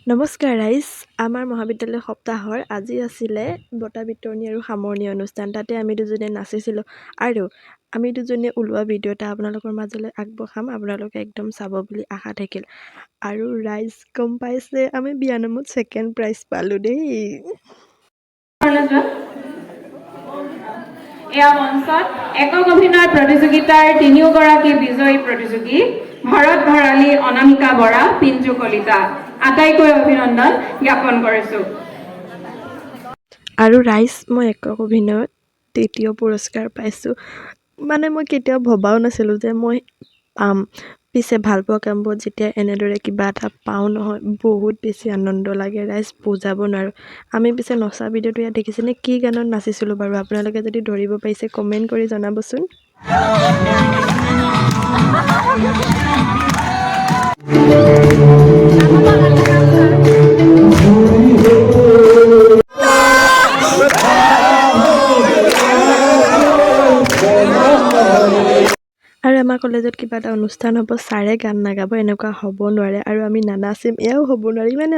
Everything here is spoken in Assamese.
নমস্কাৰ ৰাইজ, আমাৰ মহাবিদ্যালয় সপ্তাহৰ আজি আছিলে বঁটা বিতৰণী আৰু সামৰণি অনুষ্ঠান। তাতে আমি দুজনে নাচিছিলোঁ আৰু আমি দুজনে ওলোৱা ভিডিঅ' এটা আপোনালোকৰ মাজলৈ আগবঢ়াম। আপোনালোকে একদম চাব বুলি আশা থাকিল। আৰু ৰাইজ গম পাইছে আমি বিয়ানামত ছেকেণ্ড প্ৰাইজ পালোঁ দেই। এয়া মঞ্চত একক অভিনয় প্ৰতিযোগিতাৰ তিনিওগৰাকী বিজয়ী প্ৰতিযোগী ভৰত ভৰালী, অনামিকা বৰা, পিঞ্জু কলিতা আটাইকৈ অভিনন্দন জ্ঞাপন কৰিছোঁ। আৰু ৰাইজ মই একক অভিনয়ত তৃতীয় পুৰস্কাৰ পাইছোঁ। মানে মই কেতিয়াও ভবাও নাছিলোঁ যে মই পাম। পিছে ভালপোৱা কামবোৰত যেতিয়া এনেদৰে কিবা এটা পাওঁ নহয়, বহুত বেছি আনন্দ লাগে ৰাইজ, বুজাব নোৱাৰোঁ। আমি পিছে নচা ভিডিঅ'টো ইয়াত দেখিছেনে? কি গানত নাচিছিলোঁ বাৰু? আপোনালোকে যদি ধৰিব পাৰিছে কমেণ্ট কৰি জনাবচোন। আৰু আমাৰ কলেজত কিবা এটা অনুষ্ঠান হ'ব, ছাৰে গান নাগাব, এনেকুৱা হ'ব নোৱাৰে। আৰু আমি নানাচিম, এয়াও হ'ব নোৱাৰে। ইমানে